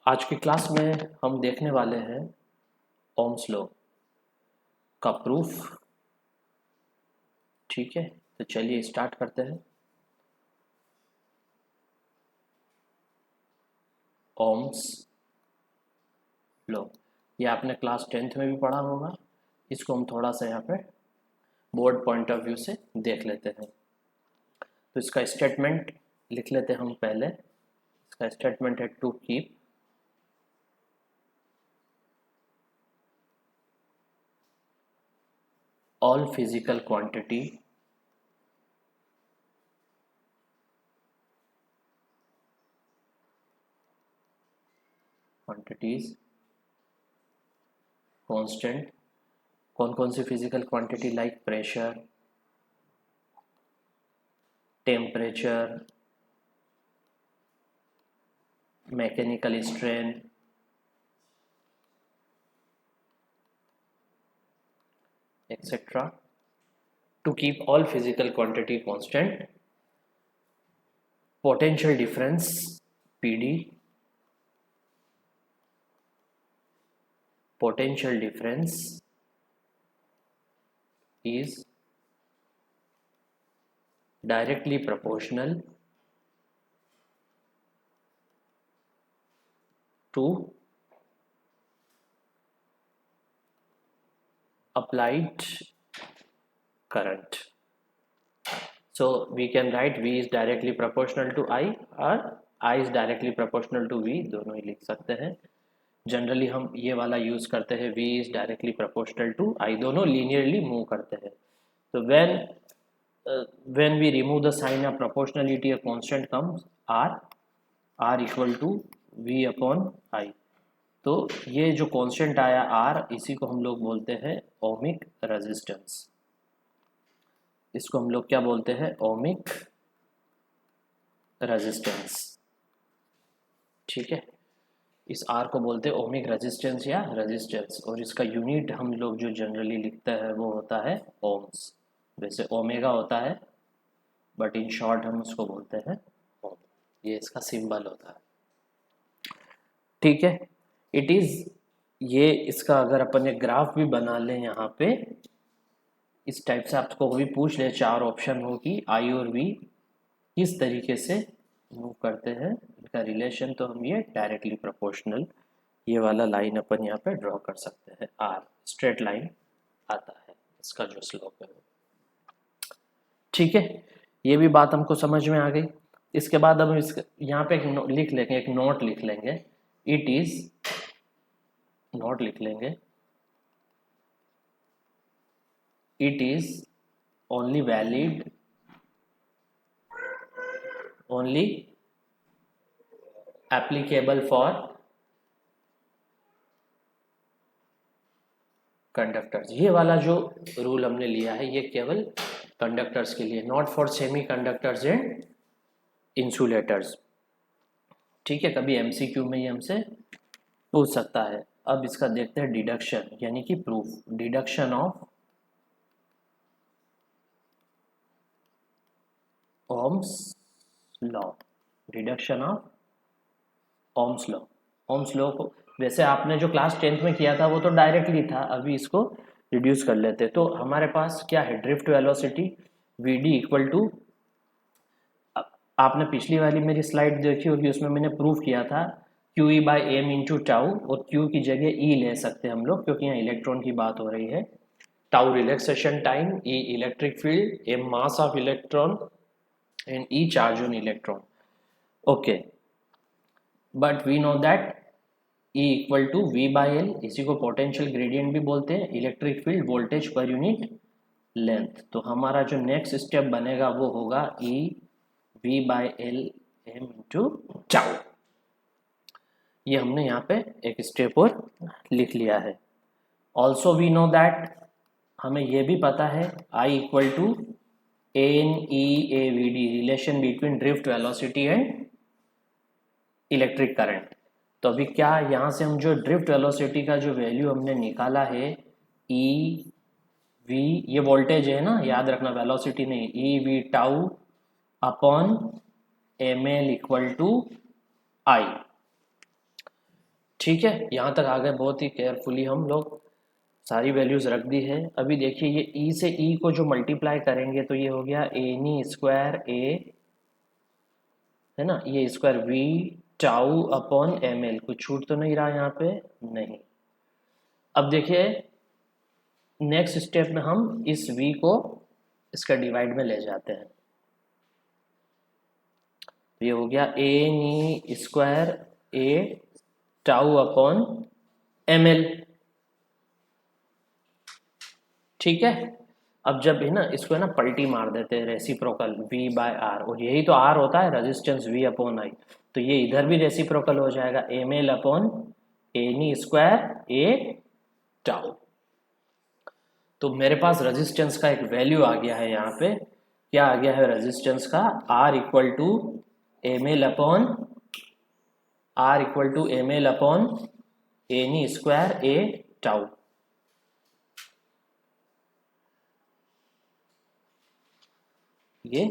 आज की क्लास में हम देखने वाले हैं ओम्स लॉ का प्रूफ। ठीक है, तो चलिए स्टार्ट करते हैं। ओम्स लॉ ये आपने क्लास 10th में भी पढ़ा होगा। इसको हम थोड़ा सा यहाँ पे बोर्ड पॉइंट ऑफ व्यू से देख लेते हैं। तो इसका स्टेटमेंट लिख लेते हैं हम पहले। इसका स्टेटमेंट है to keep all physical quantities constant। कौन कौन सी physical quantity like pressure, temperature, mechanical strain, etc. To keep all physical quantity constant, potential difference PD, potential difference is directly proportional to applied current. So we can write V is directly proportional to I और I is directly proportional to V, दोनों ही लिख सकते हैं। Generally हम ये वाला use करते हैं, V is directly proportional to I, दोनों लीनियरली मूव करते हैं। तो when we remove the sign of proportionality, a constant comes R equal to V upon I। तो ये जो कांस्टेंट आया R, इसी को हम लोग बोलते हैं ओमिक रेजिस्टेंस। इसको हम लोग क्या बोलते हैं? Ohmic resistance. ठीक है, इस R को बोलते हैं ओमिक रेजिस्टेंस या रेजिस्टेंस, और इसका यूनिट हम लोग जो जनरली लिखते हैं वो होता है ओम्स। वैसे ओमेगा होता है, बट इन शॉर्ट हम उसको बोलते हैं ओम। ये इसका सिंबल होता है। ठीक है, इट इज ये इसका अगर अपन एक ग्राफ भी बना लें यहाँ पे, इस टाइप से आपको भी पूछ ले, चार ऑप्शन हो कि आई और वी किस तरीके से मूव करते हैं, इनका रिलेशन, तो हम ये डायरेक्टली प्रोपोर्शनल ये वाला लाइन अपन यहाँ पे ड्रॉ कर सकते हैं। आर स्ट्रेट लाइन आता है इसका जो स्लोप है। ठीक है, ये भी बात हमको समझ में आ गई। इसके बाद हम इस यहाँ पे लिख लेंगे, एक नोट लिख लेंगे। इट इज नोट लिख लेंगे, it is only valid, only applicable for conductors. ये वाला जो रूल हमने लिया है ये केवल कंडक्टर्स के लिए, not for semi conductors and insulators. ठीक है, कभी एमसीक्यू में ये हमसे पूछ सकता है। अब इसका देखते हैं डिडक्शन, यानी कि proof. Deduction of Ohm's law, deduction of Ohm's law. Ohm's law को वैसे आपने जो क्लास 10th में किया था वो तो डायरेक्टली था, अभी इसको रिड्यूस कर लेते। तो हमारे पास क्या है? Drift velocity v d equal to, आपने पिछली वाली मेरी स्लाइड देखी होगी, उसमें मैंने प्रूव किया था q e by m into tau, और क्यू की जगह ई ले सकते हैं हम लोग क्योंकि यहाँ इलेक्ट्रॉन की बात हो रही है। Tau relaxation time, e electric field, m mass of electron and e charge on electron. Okay, but we know that E equal to v by l, इसी को पोटेंशियल ग्रेडियंट भी बोलते हैं, electric field voltage per unit length. तो हमारा जो next step बनेगा वो होगा E v by l m into tau. ये हमने यहाँ पे एक स्टेप और लिख लिया है। ऑल्सो वी नो दैट, हमें ये भी पता है I equal to n e a v d, relation between drift velocity and electric current. तो अभी क्या यहाँ से हम जो ड्रिफ्ट वेलोसिटी का जो वैल्यू हमने निकाला है ई वी, ये वोल्टेज है ना, याद रखना, वेलोसिटी नहीं, E V tau upon M L equal to I. ठीक है, यहाँ तक आ गए, बहुत ही केयरफुली हम लोग सारी वैल्यूज रख दी है। अभी देखिए ये ई से ई को जो मल्टीप्लाई करेंगे तो ये हो गया एनी स्क्वायर ए, है ना, ये square v tau upon M l, कुछ छूट तो नहीं रहा यहाँ पे, नहीं। अब देखिए नेक्स्ट स्टेप में हम इस v को इसका डिवाइड में ले जाते हैं, ये हो गया ए नी square A tau upon M L, ठीक है। अब जब है ना इसको है ना पलटी मार देते हैं, रेसिप्रोकल v बाय आर, और यही तो r होता है रेजिस्टेंस v अपॉन आई, तो ये इधर भी रेसिप्रोकल हो जाएगा, M L upon A knee square A tau. तो मेरे पास रेजिस्टेंस का एक वैल्यू आ गया है, यहाँ पे क्या आ गया है रेजिस्टेंस का, R equal to M L upon N E square A tau. ये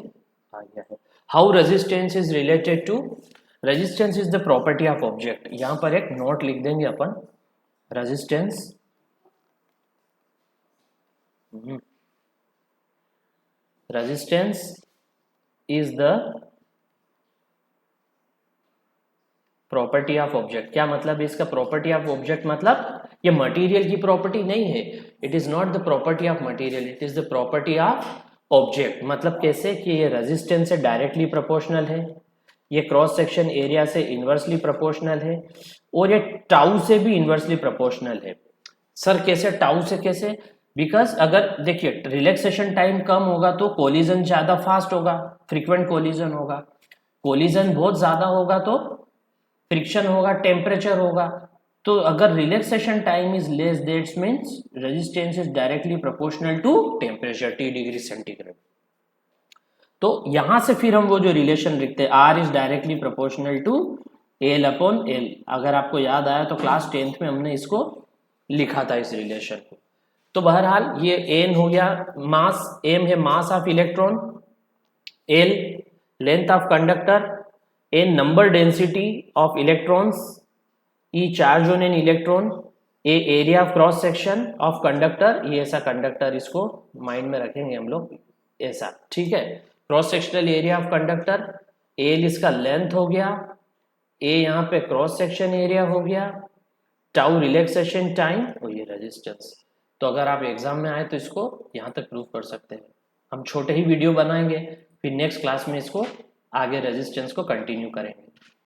आ गया है। How resistance is related to, resistance is the property of object, यहाँ पर एक नोट लिख देंगे अपन, resistance is the property of object. क्या मतलब है इसका, प्रॉपर्टी ऑफ ऑब्जेक्ट मतलब ये मटेरियल की प्रॉपर्टी नहीं है, it is not the property of material, it is the property of object. मतलब कैसे कि ये रेजिस्टेंस से डायरेक्टली प्रोपोर्शनल है, ये क्रॉस सेक्शन एरिया से इन्वर्सली प्रोपोर्शनल है, और ये टाउ से भी इन्वर्सली प्रोपोर्शनल है। सर कैसे, टाउ से कैसे, बिकॉज अगर देखिए रिलैक्सेशन टाइम कम होगा तो कोलिजन ज्यादा फास्ट होगा, फ्रीक्वेंट कोलिजन होगा, कोलिजन बहुत ज्यादा होगा तो फ्रिक्शन होगा, टेम्परेचर होगा। तो अगर relaxation time is less, that's means resistance is directly proportional to temperature T degree centigrade. तो यहां से फिर हम वो जो रिलेशन लिखते हैं, R is directly proportional to l upon l. अगर आपको याद आया तो क्लास 10th में हमने इसको लिखा था इस रिलेशन को। तो बहरहाल ये एन हो गया मास, एम है mass of electron, l length of conductor, n number density of electrons, e charge on an electron, a area of cross section of conductor, ये ऐसा कंडक्टर, इसको माइंड में रखेंगे हम लोग ऐसा, ठीक है। Cross sectional area of conductor, L इसका लेंथ हो गया, ए यहाँ पे क्रॉस सेक्शन एरिया हो गया, टाउ रिलैक्सेशन टाइम, और ये रेजिस्टेंस। तो अगर आप एग्जाम में आए तो इसको यहाँ तक प्रूव कर सकते हैं। हम छोटे ही वीडियो बनाएंगे, फिर नेक्स्ट क्लास में इसको आगे रेजिस्टेंस को कंटिन्यू करेंगे।